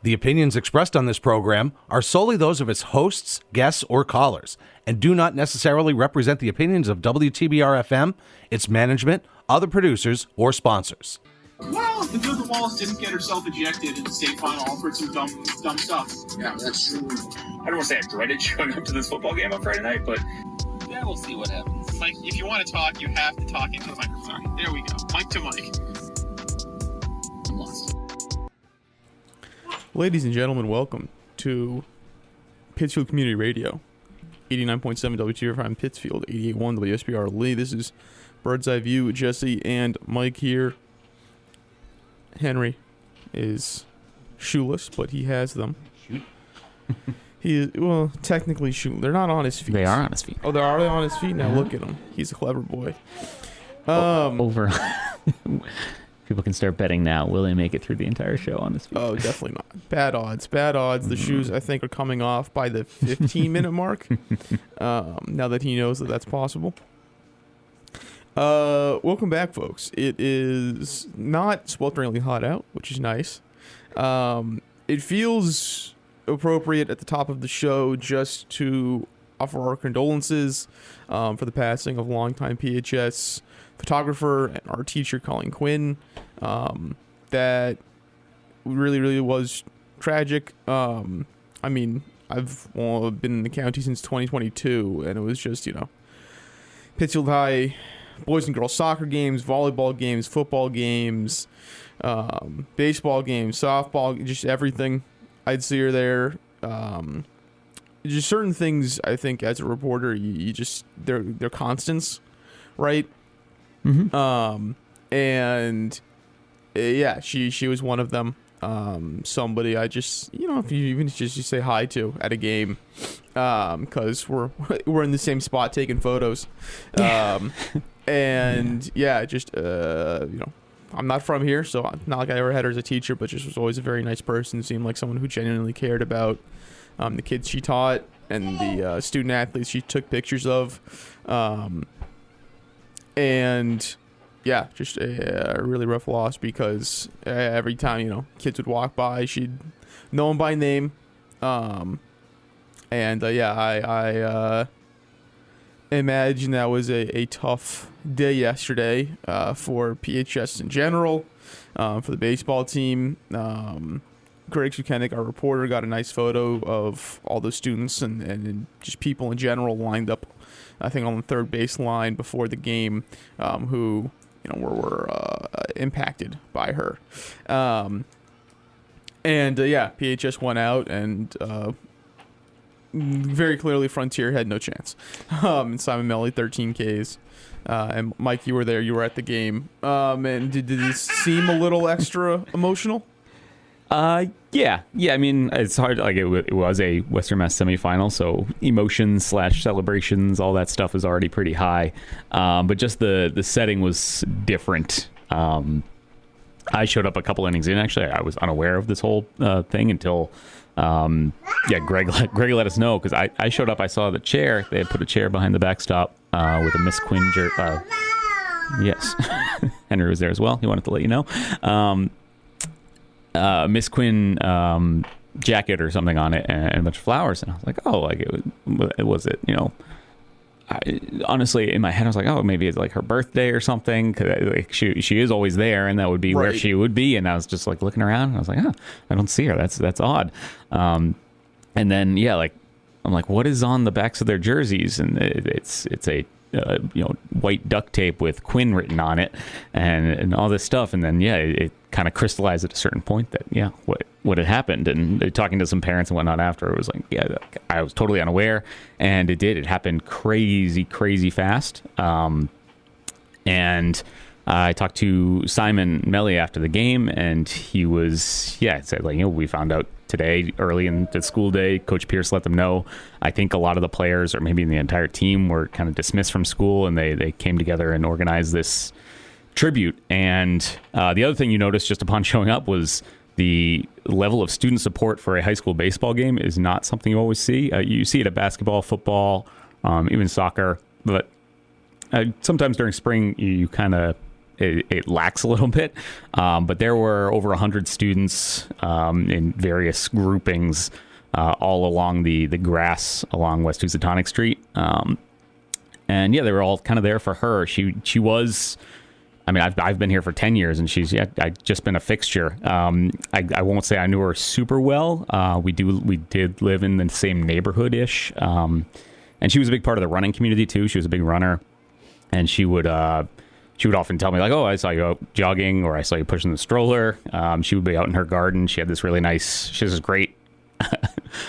The opinions expressed on this program are solely those of its hosts, guests, or callers, and do not necessarily represent the opinions of WTBR-FM, its management, other producers, or sponsors. Well, the Duke of Wallace didn't get herself ejected in the state final for some dumb stuff. Yeah, that's true. I don't want to say I dreaded showing up to this football game on Friday night, but yeah, we'll see what happens. Mike, if you want to talk, you have to talk into the microphone. There we go. Mike to Mike. I'm lost. Ladies and gentlemen, welcome to Pittsfield Community Radio, 89.7 WTBR-FM Pittsfield, 88.1 WSBR Lee. This is Bird's Eye View with Jesse and Mike here. Henry is shoeless, but he has them. Shoot. He is, well, technically shoeless. They're not on his feet. They are on his feet. Oh, they're already on his feet? Now look at him. He's a clever boy. Over. People can start betting now. Will he make it through the entire show on his feet? Oh, definitely not. Bad odds. Bad odds. The shoes, I think, are coming off by the 15-minute mark. Now that he knows that that's possible. Welcome back, folks. It is not swelteringly hot out, which is nice. It feels appropriate at the top of the show just to offer our condolences for the passing of longtime PHS photographer and art teacher Colleen Quinn. That really was tragic. I mean, I've been in the county since 2022, and it was just, Pittsfield High boys and girls soccer games, volleyball games, football games, baseball games, softball, just everything. I'd see her there. Just certain things, I think, as a reporter, you just they're constants, right? Mm-hmm. And yeah, she was one of them. Somebody I just, if you even just say hi to at a game, because we're in the same spot taking photos. And yeah, just I'm not from here, so not like I ever had her as a teacher, but just was always a very nice person. Seemed like someone who genuinely cared about the kids she taught and the student athletes she took pictures of. And yeah, just a really rough loss, because every time, kids would walk by, she'd know them by name. I imagine that was a tough day yesterday for PHS in general, for the baseball team. Greg Sukenick, our reporter, got a nice photo of all the students and just people in general lined up, I think, on the third base line before the game, who were impacted by her. PHS went out, and very clearly Frontier had no chance. And Simon Melly, 13 Ks. And Mike, you were there. You were at the game. And did this seem a little extra emotional? Yeah. I mean, it's hard. Like it was a Western Mass semifinal, so emotions / celebrations, all that stuff is already pretty high. But just the setting was different. I showed up a couple innings in. Actually, I was unaware of this whole thing until Greg let us know, because I showed up. I saw the chair. They had put a chair behind the backstop with a Miss Quinn yes, Henry was there as well. He wanted to let you know. Miss Quinn jacket or something on it, and a bunch of flowers, and I was like, oh, like it was it, honestly, in my head, I was like, oh, maybe it's like her birthday or something, because like, she is always there, and that would be where she would be. And I was just like looking around, and I was like, I don't see her. That's odd. And then I'm like, what is on the backs of their jerseys? And it's a white duct tape with Quinn written on it, and all this stuff. And then it kind of crystallized at a certain point that what had happened. And talking to some parents and whatnot after, it was like, I was totally unaware, and it happened crazy fast. And I talked to Simon Melly after the game, and he was said, like, we found out today early in the school day. Coach Pierce let them know. I think a lot of the players, or maybe the entire team, were kind of dismissed from school, and they came together and organized this tribute. And the other thing you noticed just upon showing up was the level of student support for a high school baseball game is not something you always see. You see it at basketball, football, even soccer, but sometimes during spring you kind of it lacks a little bit. But there were over 100 students in various groupings all along the grass along West Housatonic Street. And yeah, they were all kind of there for her. She was, I mean, I've been here for 10 years, and I've just been a fixture. I won't say I knew her super well. We did live in the same neighborhood-ish. And she was a big part of the running community too. She was a big runner, and she would often tell me like, "Oh, I saw you out jogging," or "I saw you pushing the stroller." She would be out in her garden. She has this great, I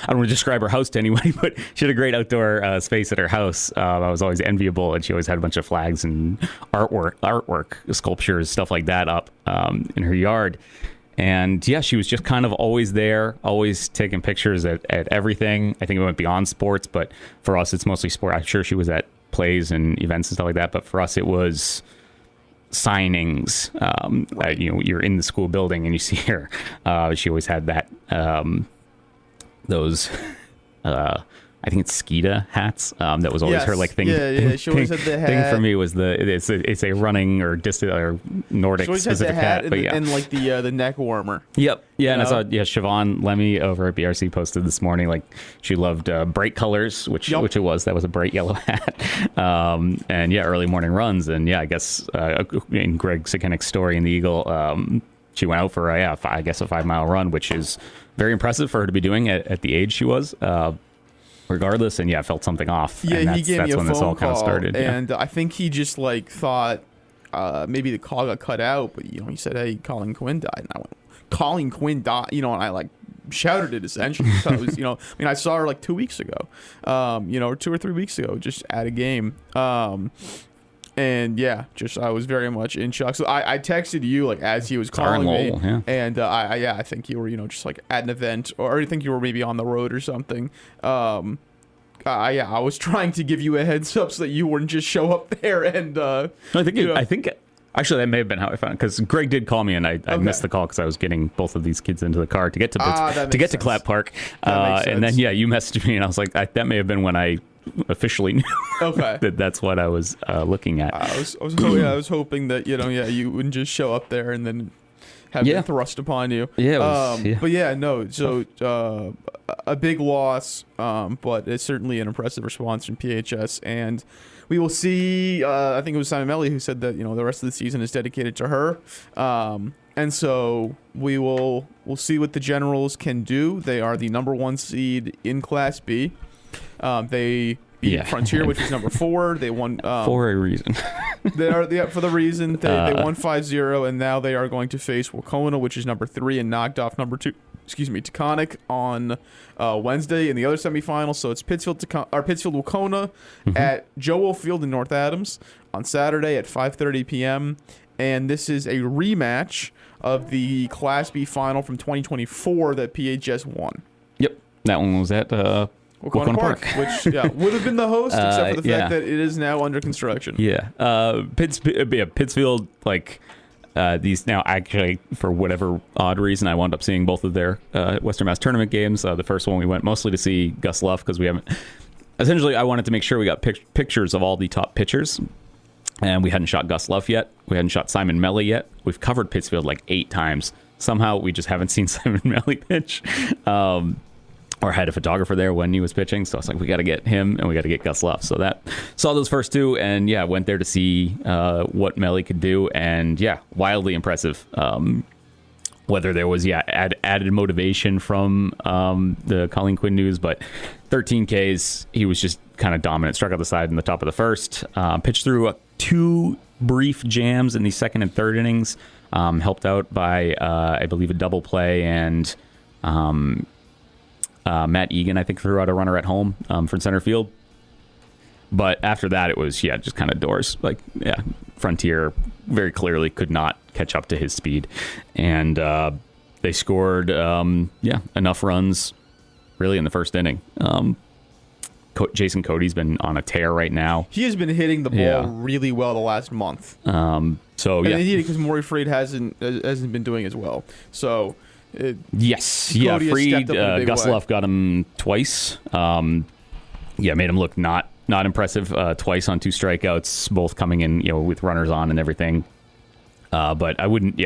don't want to describe her house to anybody, but she had a great outdoor space at her house. I was always enviable, and she always had a bunch of flags and artwork, sculptures, stuff like that up in her yard. And yeah, she was just kind of always there, always taking pictures at everything. I think it went beyond sports, but for us, it's mostly sport. I'm sure she was at plays and events and stuff like that, but for us, it was signings. You're in the school building and you see her. She always had that. Those I think it's Skeeta hats. That was always her like thing. Yeah. She always had the hat. Thing for me was it's a running or distant or Nordic specific hat. But and like the neck warmer. Yep. Yeah, and I saw Siobhan Lemmy over at BRC posted this morning like she loved bright colors, which it was. That was a bright yellow hat. And yeah, early morning runs, and yeah, I guess in Greg Sikenick's story in the Eagle, she went out for a 5-mile run, which is very impressive for her to be doing at the age she was. Regardless, and I felt something off. Yeah, and he gave me a when this phone all kind of call, started. and I think he just like thought maybe the call got cut out, but he said, "Hey, Colin Quinn died," and I went, "Colin Quinn died," and I like shouted it essentially. So it was, I saw her like 2 weeks ago, or 2 or 3 weeks ago, just at a game. And yeah, I was very much in shock. So I texted you like as he was calling me, and I think you were just like at an event, or I think you were maybe on the road or something. I was trying to give you a heads up so that you wouldn't just show up there and. I think actually that may have been how I found it, because Greg did call me and I missed the call because I was getting both of these kids into the car to get to to Clap Park, and then you messaged me and I was like that may have been when I officially knew that's what I was looking at. I was hoping that you wouldn't just show up there and then have it thrust upon you. But so a big loss, but it's certainly an impressive response from PHS, and we will see. I think it was Simon Melly who said that the rest of the season is dedicated to her, and so we'll see what the Generals can do. They are the number 1 seed in Class B. They beat Frontier, which is number 4. They won for a reason. They are for the reason they won 5-0, and now they are going to face Wacona, which is number 3, and knocked off number 2. Taconic on Wednesday in the other semifinal. So it's Pittsfield Wacona at Joe Wolf Field in North Adams on Saturday at 5:30 p.m. And this is a rematch of the Class B final from 2024 that PHS won. Yep, that one was at Wacona Park, which would have been the host, except for the fact that it is now under construction. Pittsfield, like these now actually, for whatever odd reason, I wound up seeing both of their Western Mass tournament games. The first one we went mostly to see Gus Luff because we haven't. Essentially, I wanted to make sure we got pictures of all the top pitchers, and we hadn't shot Gus Luff yet. We hadn't shot Simon Melly yet. We've covered Pittsfield like 8 times. Somehow, we just haven't seen Simon Melly pitch. Or had a photographer there when he was pitching, so I was like, we got to get him and we got to get Gus Luff. So that saw those first 2, and went there to see what Melly could do, and wildly impressive. Whether there was added motivation from the Colleen Quinn news, but 13 Ks, he was just kind of dominant. Struck out the side in the top of the first, pitched through 2 brief jams in the second and third innings, helped out by I believe a double play, and Matt Egan, I think, threw out a runner at home from center field. But after that, it was, just kind of doors. Frontier very clearly could not catch up to his speed. And they scored, enough runs, really, in the first inning. Jason Cody's been on a tear right now. He has been hitting the ball really well the last month. Because Maury Freed hasn't been doing as well. So... Freed, Gus Luff got him twice. Made him look not impressive twice on 2 strikeouts, both coming in, with runners on and everything. But I wouldn't,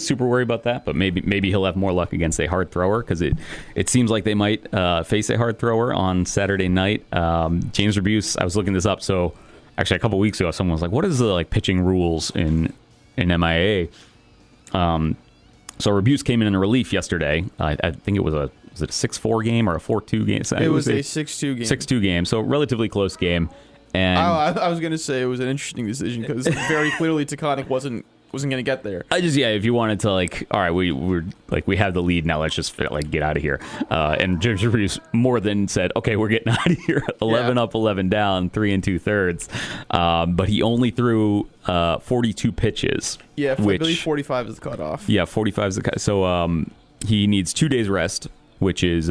super worry about that. But maybe he'll have more luck against a hard thrower, because it seems like they might face a hard thrower on Saturday night. James Rebuse, I was looking this up. So actually, a couple weeks ago, someone was like, "What is the pitching rules in MIA?" So Rebuse came in a relief yesterday. I think it was a 6-4 game or a 4-2 game? It was a 6-2 game. 6-2 game, so relatively close game. And I was going to say it was an interesting decision because very clearly Taconic wasn't going to get there. If you wanted to all right, we have the lead now, let's just get out of here. And James Rebuse more than said, okay, we're getting out of here. 11 up, 11 down, 3 2/3. But he only threw 42 pitches. Yeah, I believe 45 is the cutoff. Yeah, 45 is the cutoff. So he needs 2 days rest, which is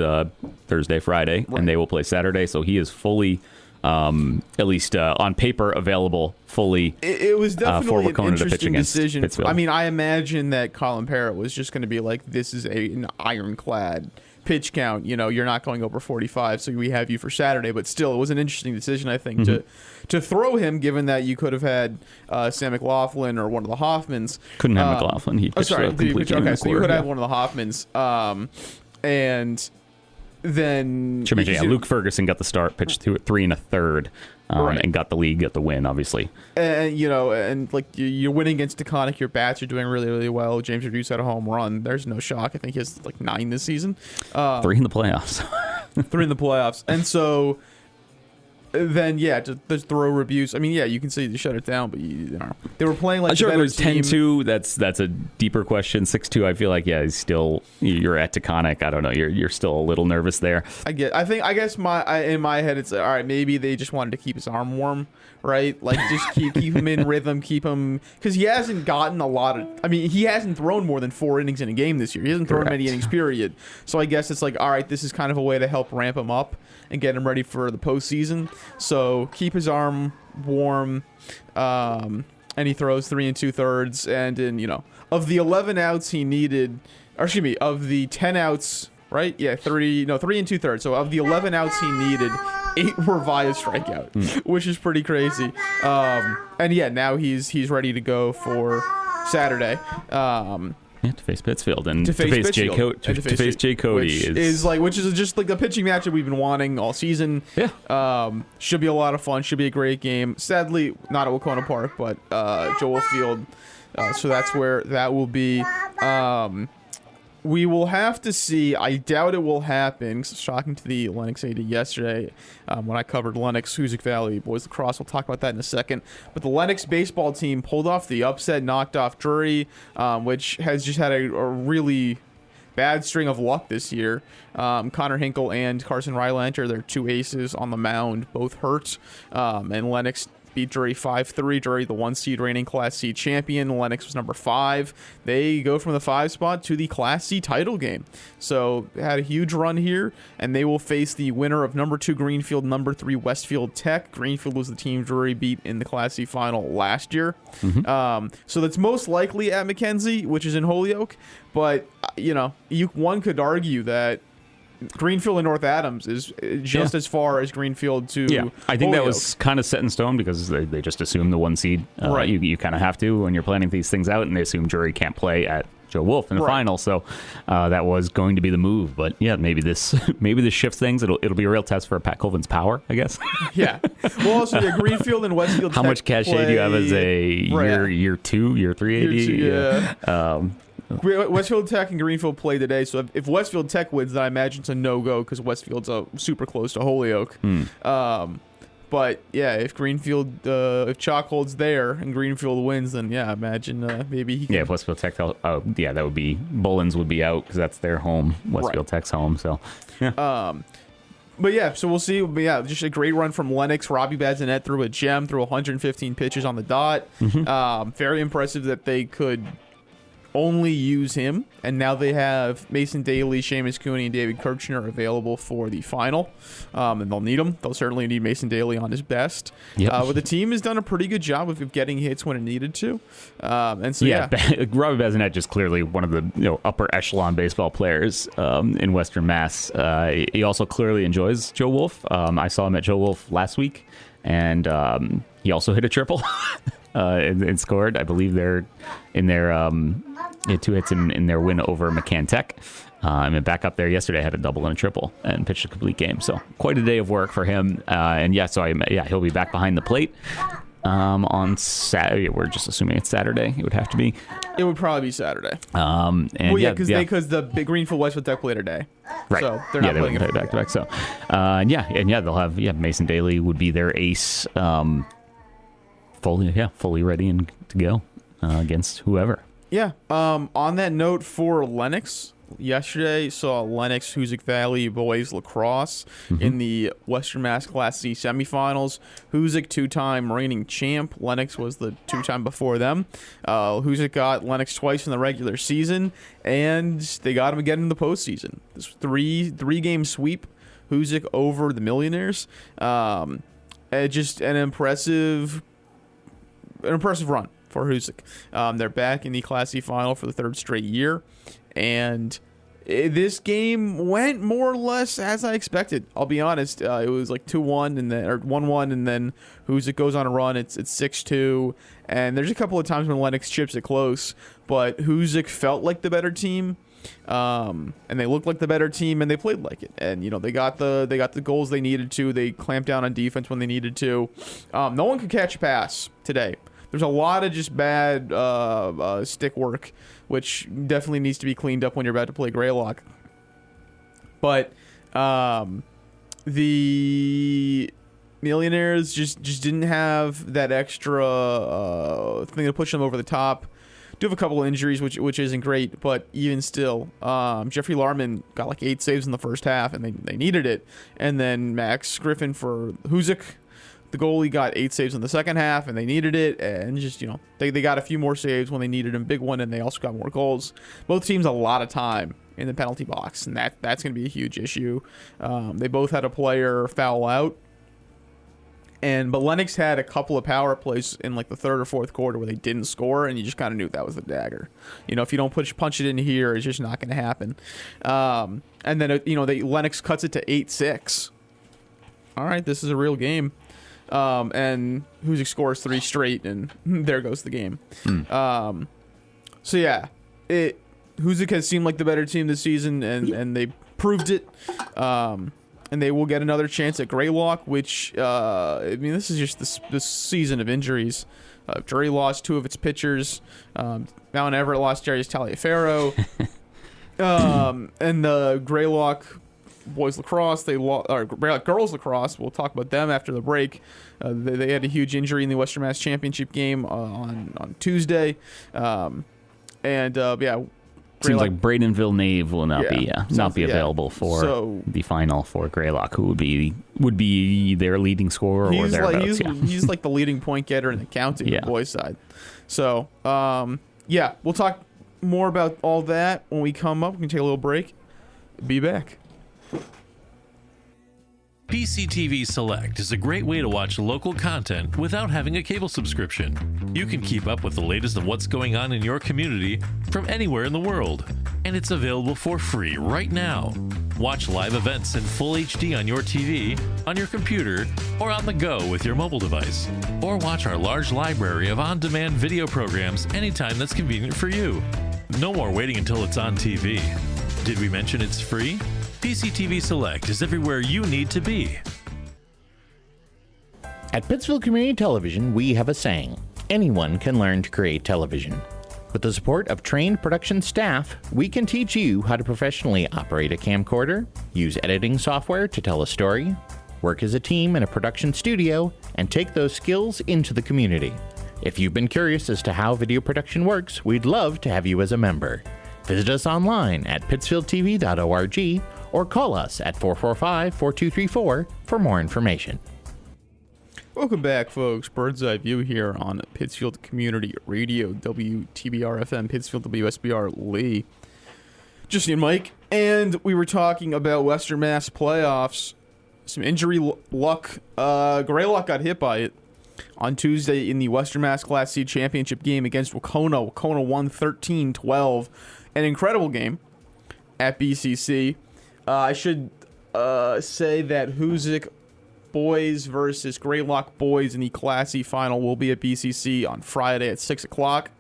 Thursday, Friday, and they will play Saturday. So he is fully, at least on paper, available fully. It was definitely an interesting decision. Pittsfield. I mean, I imagine that Colin Parrott was just going to be like, this is an ironclad pitch count. You're not going over 45, so we have you for Saturday. But still, it was an interesting decision, I think, to throw him, given that you could have had Sam McLaughlin or one of the Hoffmans. Couldn't have McLaughlin. He pitched a complete game. Okay, so you could have one of the Hoffmans. And then Luke Ferguson got the start, pitched 3 1/3, and got the lead, got the win, obviously. And you're winning against Taconic, your bats are doing really, really well. James Rebuse had a home run. There's no shock. I think he has 9 this season. 3 in the playoffs. 3 in the playoffs. And so then, to throw Rebuse. I mean, you can say you shut it down, but they were playing like sure, a if it was team. 10-2, that's a deeper question. 6-2, I feel like, he's still, you're at Taconic. I don't know, you're still a little nervous there. I guess in my head, it's all right, maybe they just wanted to keep his arm warm, right? Just keep him in rhythm, keep him, because he hasn't gotten a lot of, he hasn't thrown more than 4 innings in a game this year. He hasn't thrown many innings, period. So I guess it's all right, this is kind of a way to help ramp him up and get him ready for the postseason. So keep his arm warm, and he throws 3 2/3. And in of the 11 outs he needed, of the 10 outs, right? Yeah, 3 2/3. So of the 11 outs he needed, 8 were via strikeout, which is pretty crazy. And now he's ready to go for Saturday. To face Pittsfield and to face Jay Cody which is just like the pitching matchup we've been wanting all season. Yeah. Should be a lot of fun. Should be a great game. Sadly, not at Wacona Park, but Joel Field. So that's where that will be. We will have to see. I doubt it will happen. Shocking to the Lennox AD yesterday when I covered Lennox, Hoosick Valley boys lacrosse. We'll talk about that in a second. But the Lennox baseball team pulled off the upset, knocked off Drury, which has just had a really bad string of luck this year. Connor Hinkle and Carson Rylander, their 2 aces on the mound, both hurt. And Lennox beat Drury 5-3. Drury, the 1 seed reigning Class C champion. Lennox was number 5. They go from the 5 spot to the Class C title game. So they had a huge run here, and they will face the winner of number 2 Greenfield, number 3 Westfield Tech. Greenfield was the team Drury beat in the Class C final last year. So that's most likely at McKenzie, which is in Holyoke. But one could argue that Greenfield and North Adams is just as far as Greenfield to I think that was kind of set in stone because they just assumed the 1 seed. Right. You kind of have to when you're planning these things out, and they assume Drury can't play at Joe Wolf in the final. So that was going to be the move. But maybe this shifts things. It'll be a real test for Pat Colvin's power, I guess. Yeah. Well, also Greenfield and Westfield. How much cachet do you have as a year 2, year 3 AD? Year 2, Westfield Tech and Greenfield play today, so if Westfield Tech wins, then I imagine it's a no-go because Westfield's super close to Holyoke. But if Greenfield, if Chalk holds there and Greenfield wins, then I imagine maybe he can. Yeah, if Westfield Tech, that would be Bullens would be out because that's their home. Westfield Tech's home, so. But so we'll see. But just a great run from Lennox. Robbie Bazinet threw a gem, threw 115 pitches on the dot. Very impressive that they could only use him, and now they have Mason Daly, Seamus Cooney, and David Kirchner available for the final, and they'll need him. They'll certainly need Mason Daly on his best. But the team has done a pretty good job of getting hits when it needed to, and so Robbie Bazinet just clearly one of the upper echelon baseball players in Western Mass. He also clearly enjoys Joe Wolf. I saw him at Joe Wolf last week, and he also hit a triple. and scored. I believe they're in their had 2 hits in their win over McCann Tech. And back up there yesterday, had a double and a triple and pitched a complete game. So quite a day of work for him. He'll be back behind the plate on Saturday. We're just assuming it's Saturday. It would have to be. It would probably be Saturday. Because the big Greenfield Westwood Tech played today, right? So they're not playing it back to back. So, they'll have Mason Daly would be their ace, fully ready and to go against whoever. Yeah. On that note, for Lennox, yesterday saw Lennox Hoosick Valley boys lacrosse in the Western Mass Class C semifinals. Hoosick, 2-time reigning champ. Lennox was the 2-time before them. Hoosick got Lennox twice in the regular season, and they got him again in the postseason. This three-game sweep. Hoosick over the Millionaires. Just an impressive run for Hoosick. They're back in the Class C final for the 3rd straight year. And this game went more or less as I expected. I'll be honest. It was like 2-1 and then 1-1, and then Hoosick goes on a run. It's 6-2, and there's a couple of times when Lennox chips it close, but Hoosick felt like the better team, and they looked like the better team, and they played like it. And they got the goals they needed to. They clamped down on defense when they needed to. No one could catch a pass today. There's a lot of just bad stick work, which definitely needs to be cleaned up when you're about to play Greylock. But the Millionaires just didn't have that extra thing to push them over the top. Do have a couple of injuries, which isn't great, but even still, Jeffrey Larman got like 8 saves in the first half, and they needed it. And then Max Griffin for Hoosick, the goalie, got 8 saves in the second half, and they needed it. And just, they got a few more saves when they needed them, big one, and they also got more goals. Both teams a lot of time in the penalty box, and that's going to be a huge issue. They both had a player foul out. But Lennox had a couple of power plays in like the 3rd or 4th quarter where they didn't score, and you just kind of knew that was the dagger. If you don't punch it in here, it's just not going to happen. And then Lennox cuts it to 8-6. All right, this is a real game. And Hoosick scores 3 straight, and there goes the game. Hoosick has seemed like the better team this season, and they proved it. And they will get another chance at Greylock, which, this is just this season of injuries. Drury lost 2 of its pitchers. Mount Everett lost Jarius Taliaferro. And the Greylock boys lacrosse, Greylock girls lacrosse, we'll talk about them after the break. They had a huge injury in the Western Mass Championship game on Tuesday. Seems like Braden Villeneuve will not be available for the final for Greylock, who would be their leading scorer or thereabouts. He's like the leading point getter in the county on the boys' side. So, we'll talk more about all that when we come up. We can take a little break. Be back. PCTV Select is a great way to watch local content without having a cable subscription. You can keep up with the latest of what's going on in your community from anywhere in the world, and it's available for free right now. Watch live events in full HD on your TV, on your computer, or on the go with your mobile device. Or watch our large library of on-demand video programs anytime that's convenient for you. No more waiting until it's on TV. Did we mention it's free? PCTV Select is everywhere you need to be. At Pittsfield Community Television, we have a saying: anyone can learn to create television. With the support of trained production staff, we can teach you how to professionally operate a camcorder, use editing software to tell a story, work as a team in a production studio, and take those skills into the community. If you've been curious as to how video production works, we'd love to have you as a member. Visit us online at pittsfieldtv.org or call us at 445-4234 for more information. Welcome back, folks. Bird's Eye View here on Pittsfield Community Radio, WTBR-FM, Pittsfield, WSBR, Lee. Justin and Mike, and we were talking about Western Mass playoffs. Some injury luck. Greylock got hit by it on Tuesday in the Western Mass Class C championship game against Wacona. Wacona won 13-12. An incredible game at BCC. I should say that Hoosick boys versus Greylock boys in the Class C final will be at BCC on Friday at 6 o'clock.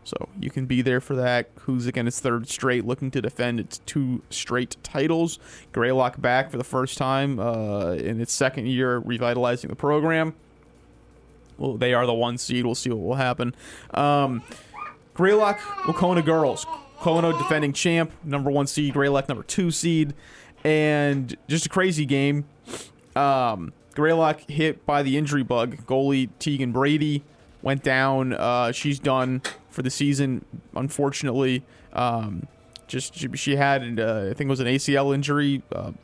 So you can be there for that. Who's again its third straight, looking to defend its 2 straight titles. Greylock back for the first time in its second year, revitalizing the program. Well, they are the 1 seed. We'll see what will happen. Greylock, Wacona girls. Wacona defending champ, number 1 seed. Greylock number 2 seed. And just a crazy game. Greylock hit by the injury bug. Goalie Tegan Brady went down. She's done for the season, unfortunately. She had, I think it was an ACL injury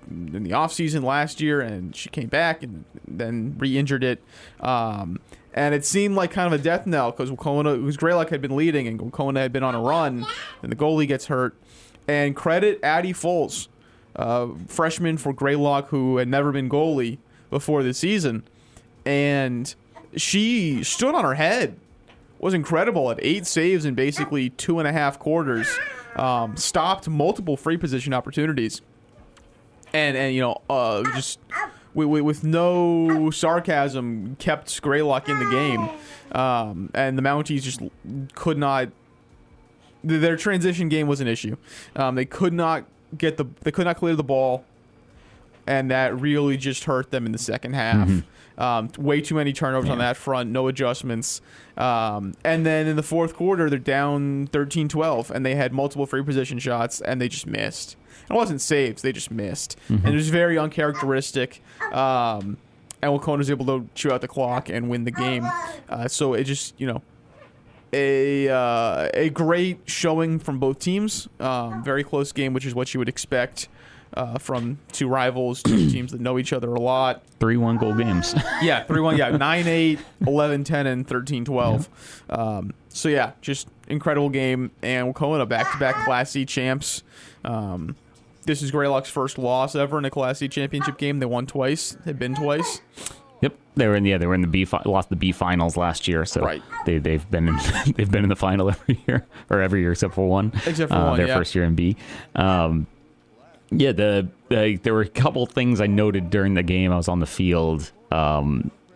in the offseason last year, and she came back and then re-injured it. And it seemed like kind of a death knell because Greylock had been leading and Wacona had been on a run, and the goalie gets hurt. And credit Addie Foles, freshman for Greylock who had never been goalie before the season. And she stood on her head. Was incredible at 8 saves in basically 2.5 quarters. Stopped multiple free position opportunities. And just with no sarcasm, kept Greylock in the game. And the Mounties just could not. Their transition game was an issue. They could not clear the ball, and that really just hurt them in the second half. Way too many turnovers on that front, no adjustments. And then in the fourth quarter, they're down 13-12, and they had multiple free position shots, and they just missed. It wasn't saves, they just missed. And it was very uncharacteristic. And Wacona was able to chew out the clock and win the game. So it just, a great showing from both teams. Very close game, which is what you would expect from 2 rivals, 2 teams that know each other a lot. 3 1-goal games. Yeah, 3-1. Yeah, 9-8, 11-10, and 13-12. So yeah, just incredible game. And Wacona back-to-back Class C champs. This is Greylock's first loss ever in a Class C championship game. They won twice. They've been twice. Yep, they were in the B. Lost the B finals last year, so right. they've been in the final every year except for one. Except for one, their first year in B. There were a couple things I noted during the game. I was on the field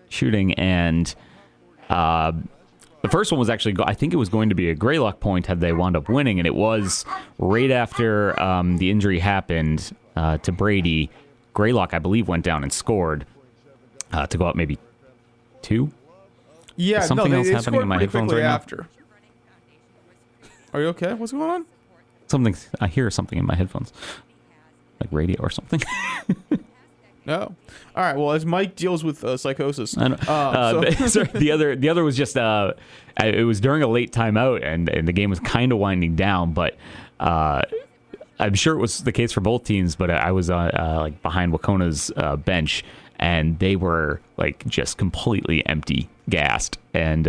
shooting, and the first one was actually, I think it was going to be a Greylock point had they wound up winning, and it was right after the injury happened to Brady. Greylock, I believe, went down and scored to go up maybe 2. Yeah, something else happening in my headphones right after. Are you okay? What's going on? I hear something in my headphones. Like radio or something. No. All right. Well, as Mike deals with psychosis, sorry, the other was just it was during a late timeout and the game was kind of winding down, but I'm sure it was the case for both teams. But I was like behind Wacona's bench, and they were like just completely empty, gassed. And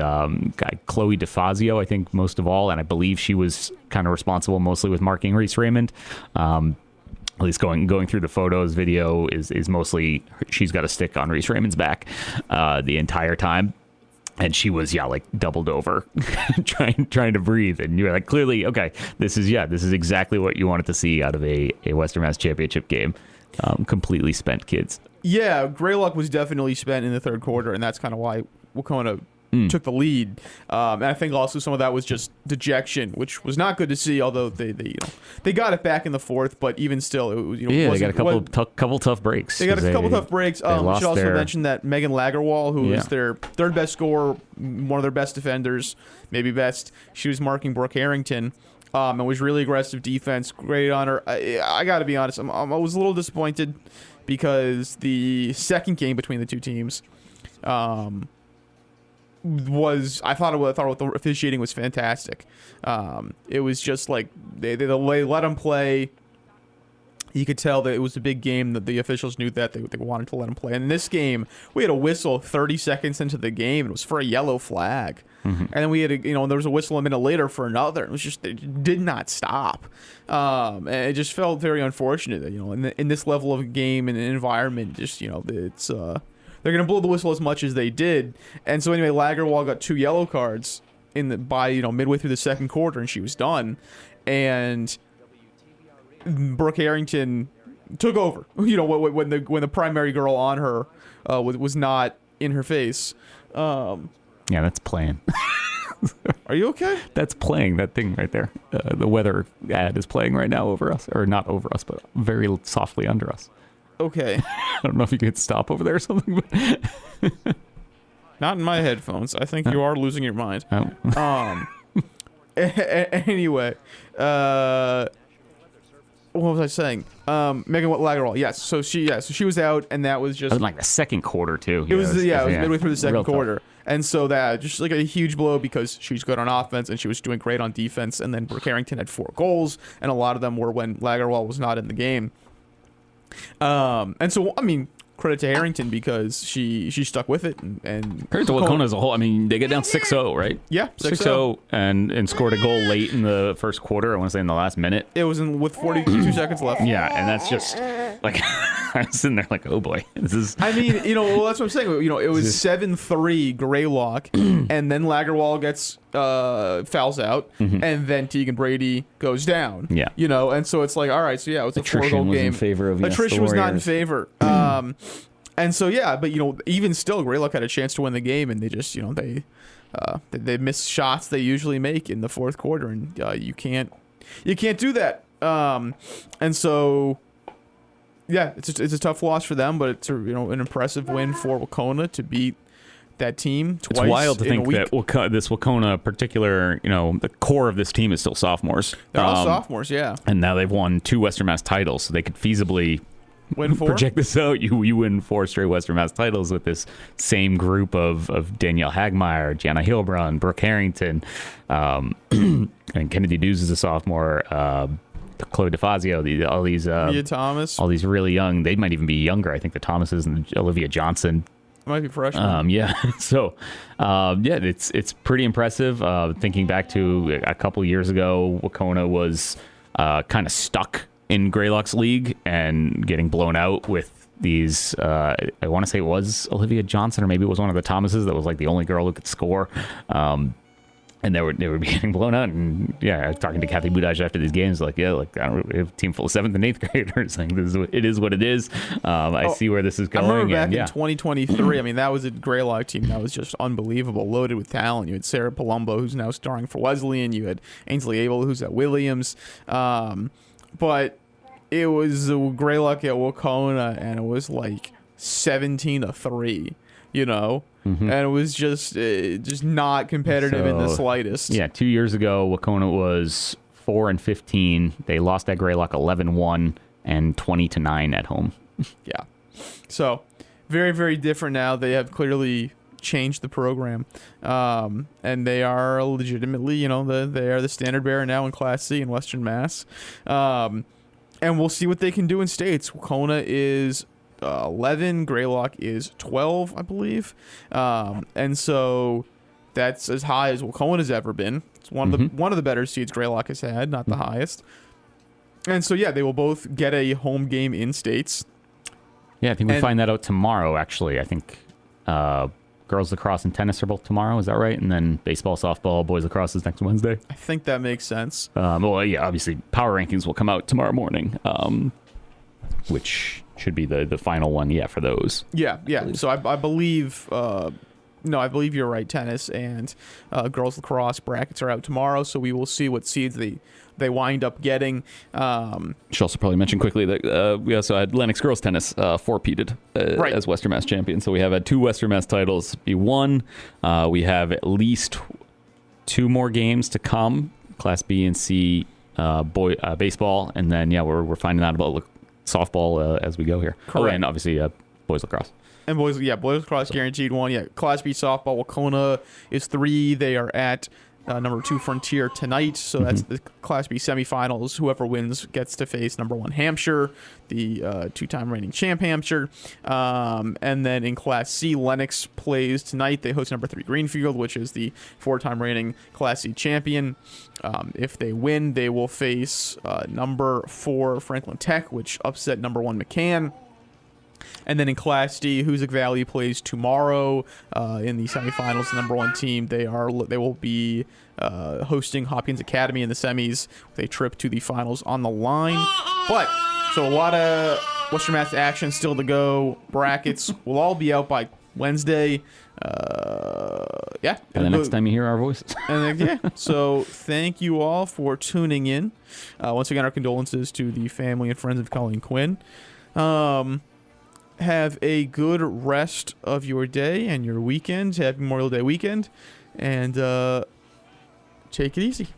Chloe DeFazio, I think most of all, and I believe she was kind of responsible mostly with marking Reese Raymond. At least going through the photos, video is mostly she's got a stick on Reese Raymond's back the entire time, and she was like doubled over, trying to breathe. And you're like, clearly, okay, this is exactly what you wanted to see out of a Western Mass Championship game. Completely spent kids. Yeah, Greylock was definitely spent in the third quarter, and that's kind of why Wacona took the lead. And I think also some of that was just dejection, which was not good to see, although they got it back in the fourth, but even still, it was, they got a couple tough breaks. They got a couple tough breaks. We should also mention that Megan Lagerwall, who is their third best scorer, one of their best defenders, maybe best, she was marking Brooke Harrington. And was really aggressive defense. Great on her. I got to be honest, I was a little disappointed because the second game between the 2 teams I thought the officiating was fantastic. It was just like they let them play. You could tell that it was a big game, that the officials knew that they wanted to let them play. And in this game, we had a whistle 30 seconds into the game. It was for a yellow flag. And then we had there was a whistle a minute later for another. It was just, it did not stop. And it just felt very unfortunate that, in this level of game and environment, just, it's, they're going to blow the whistle as much as they did. And so anyway, Lagerwall got 2 yellow cards by midway through the second quarter, and she was done. And Brooke Harrington took over. When the primary girl on her was not in her face. Yeah, that's playing. Are you okay? That's playing, that thing right there. The weather ad is playing right now over us, or not over us, but very softly under us. Okay. I don't know if you could stop over there or something, but Not in my headphones. I think you are losing your mind. oh. Anyway, what was I saying? Megan Lagerwall. Yes. So she was out, and that was just like the second quarter too. It was midway through the second real quarter. tough. And so that just like a huge blow because she's good on offense and she was doing great on defense. And then Brooke Harrington had 4 goals, and a lot of them were when Lagerwall was not in the game. And so, I mean, credit to Harrington because she stuck with it. And Credit to Wacona as a whole. I mean, they get down 6-0, right? Yeah, 6-0 and scored a goal late in the first quarter. I want to say in the last minute. It was with 42 seconds left. Yeah, and that's just like I was sitting there like, oh boy, this is. I mean, that's what I'm saying. It was 7-3 Greylock, and then Lagerwall gets fouls out, and then Tegan Brady goes down. Yeah. And so it's like, all right, so yeah, it's a 4-goal was game. in favor of Attrition was not in Warriors. favor. And so yeah, but even still, Greylock had a chance to win the game, and they just they miss shots they usually make in the fourth quarter, and you can't do that. And so. Yeah, it's a tough loss for them, but it's an impressive win for Wacona to beat that team twice. It's wild to in a think week. that this Wacona particular, the core of this team is still sophomores. They're all sophomores, yeah. And now they've won 2 Western Mass titles, so they could feasibly Win 4? project this out. You win 4 straight Western Mass titles with this same group of Danielle Hagmeyer, Gianna Hilbrun, Brooke Harrington, and Kennedy Dews is a sophomore. Chloe DeFazio, all these Mia Thomas. all these really young. They might even be younger. I think the Thomases and Olivia Johnson. Might be freshman. Yeah. So, it's pretty impressive. Thinking back to a couple years ago, Wacona was kind of stuck in Greylock's league and getting blown out with these. I want to say it was Olivia Johnson, or maybe it was one of the Thomases that was like the only girl who could score. And they were getting blown out, and I was talking to Kathy Budaj after these games, like, we have a team full of 7th and 8th graders. Like, it is what it is. I see where this is going. I remember back in 2023. I mean, that was a Greylock team that was just unbelievable, loaded with talent. You had Sarah Palumbo, who's now starring for Wesleyan. You had Ainsley Abel, who's at Williams. But it was Greylock at Wacona, and it was like 17-3. And it was just not competitive in the slightest. Yeah, 2 years ago, Wacona was 4-15. They lost at Greylock 11-1 and 20-9 at home. Yeah. So, very, very different now. They have clearly changed the program. And they are legitimately, they are the standard bearer now in Class C in Western Mass. And we'll see what they can do in states. Wacona is 11, Greylock is 12, I believe, and so that's as high as Wacona has ever been. It's one of the better seeds Greylock has had, not the highest. And so they will both get a home game in states. Yeah, I think we find that out tomorrow. Actually, I think girls lacrosse and tennis are both tomorrow. Is that right? And then baseball, softball, boys lacrosse is next Wednesday. I think that makes sense. Obviously, power rankings will come out tomorrow morning, which should be the final one, for those. Yeah. So I believe, I believe you're right. Tennis and girls lacrosse brackets are out tomorrow, so we will see what seeds they wind up getting. Should also probably mention quickly that we also had Lennox girls tennis four-peated as Western Mass champions. So we have had 2 Western Mass titles be won. We have at least 2 more games to come, Class B and C baseball, and then we're finding out about softball as we go here. Correct. Oh, and obviously boys lacrosse. And boys lacrosse guaranteed 1. Yeah, Class B softball, Wacona is 3. They are at number 2 Frontier tonight, so that's the Class B semifinals. Whoever wins gets to face number 1 Hampshire, the 2-time reigning champ Hampshire. And then in Class C, Lennox plays tonight. They host number 3 Greenfield, which is the 4-time reigning Class C champion. If they win, they will face number 4 Franklin Tech, which upset number 1 McCann. And then in Class D, Hoosick Valley plays tomorrow in the semifinals. The number 1 team. They will be hosting Hopkins Academy in the semis with a trip to the finals on the line. But so a lot of Western Mass action still to go. Brackets will all be out by Wednesday. Yeah. And the next time you hear our voices. And yeah. So thank you all for tuning in. Once again, our condolences to the family and friends of Colleen Quinn. Have a good rest of your day and your weekend. Happy Memorial Day weekend. And take it easy.